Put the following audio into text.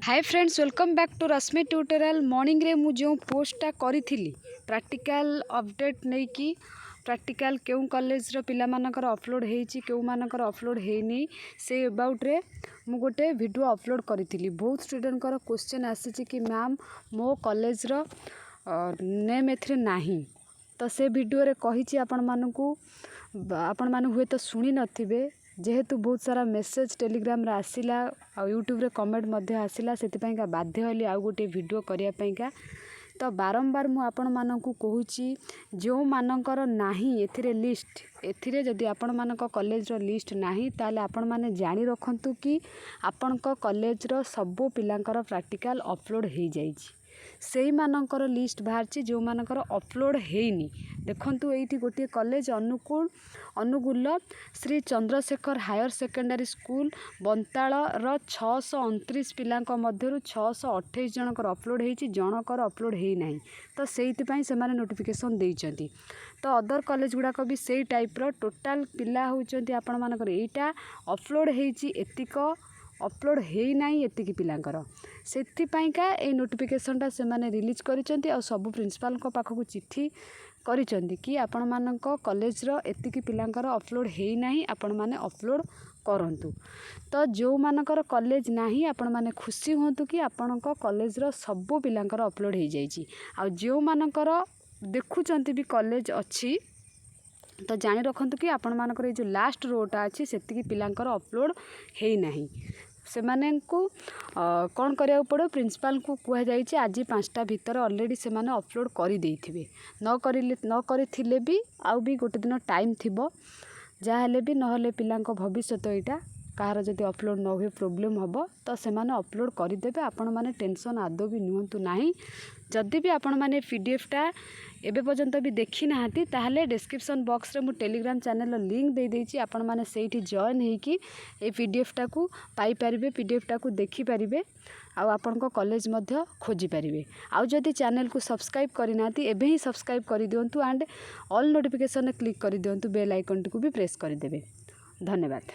Hi friends, welcome back to Rashmi tutorial. Morning रे मु जो पोस्टा करी प्रैक्टिकल अपडेट नहीं कि प्रैक्टिकल क्यों कॉलेज रो पिला मानकर अपलोड हेची क्यों मानकर अपलोड हेनी से अबाउट रे मु गोटे वीडियो अपलोड करी। बहुत स्टूडेंट कर क्वेश्चन आसी कि मैम मो कॉलेज रो नेम एथरे नाही, तो से वीडियो रे कही आपण मानू हुए तो शुणी नथिबे जेहेतु बहुत सारा मेसेज टेलीग्राम रे आसिला आ यूट्यूब रे कमेंट मध्य आसिला से बाध्य हली आउ गोटे वीडियो करिया पईका। तो बारंबार मु आपण मानकु कहूची जो मानकर नाही एथिरे लिस्ट एथिरे जदि आपण मानक कॉलेज रो लिस्ट नाही ताले आपण माने जानि रखंतु कि आपण को कॉलेज रो सबो पिलांकर प्रैक्टिकल अपलोड हे जाईची। सेही मानकर लिस्ट बाहरची जो मानकर अपलोड हेनी। देखंतु एठी गोटे कॉलेज अनुकूल Shri Chandrashekhar higher secondary school Bantal रो 629 पिलांक मध्यरु 628 जनकर अपलोड हेची, जनकर अपलोड हे नाही। तो सेहिति पई से माने नोटिफिकेशन देइचंती। तो अदर कॉलेज गुड़ाक भी सेही टाइप रो टोटाल पिला होचंती आपण मानकर एटा अपलोड हेची एतिक अपलोड हे नाही एतिकी पिलांकर सेथिपाईका ए नोटिफिकेशनटा से माने रिलीज करिसंती और सब प्रिंसिपल को पाखकु चिट्ठी करिसंती कि आपण मानक कॉलेज रो एतिकी पिलांकर अपलोड हे नाही, आपण माने अपलोड करंतु। तो जो मानकर कॉलेज नाही आपण माने खुशी होंतु कि आपण कॉलेज रो सब पिलांकर अपलोड हे जाईची। आ जो मानकर देखुचंती भी कॉलेज अछि तो जानी रखंतु कि आपण मानकर जो लास्ट रोटा अच्छी सेतिकी पिलांकर अपलोड हे नाही। से माने को कौन करिया पड़ो प्रिंसिपल को कह जाइए आज 5टा भीतर ऑलरेडी से माने अपलोड कर देइथिबे। न करिथिले भी आउ भी गोटे दिन टाइम थिबो जाहेले भी नहले पिलांको भविष्य एटा कहार जदि अपलोड न हुए प्रोब्लेम हम तो से माने अपलोड करदेवे। आपण माने टेंशन आदौ भी नुहतु नाही। जदि भी आपण माने पीडीएफटा एबे पर्यंत भी देखी नाहांती ताहले डिस्क्रिप्शन बॉक्स रे मु टेलीग्राम चैनल लिंक दे देइची। आपण माने सेठी जॉइन हेकी ए पीडीएफटा को पाई परिबे, पीडीएफटा को देखि परिबे आउ आपण को कॉलेज मध्य खोजी परिबे। आउ जदि चैनल को सब्सक्राइब करिनाती एबे ही सब्सक्राइब करि दियंतु एंड ऑल नोटिफिकेशन क्लिक करि दियंतु, बेल आइकन को भी प्रेस करि देबे। धन्यवाद।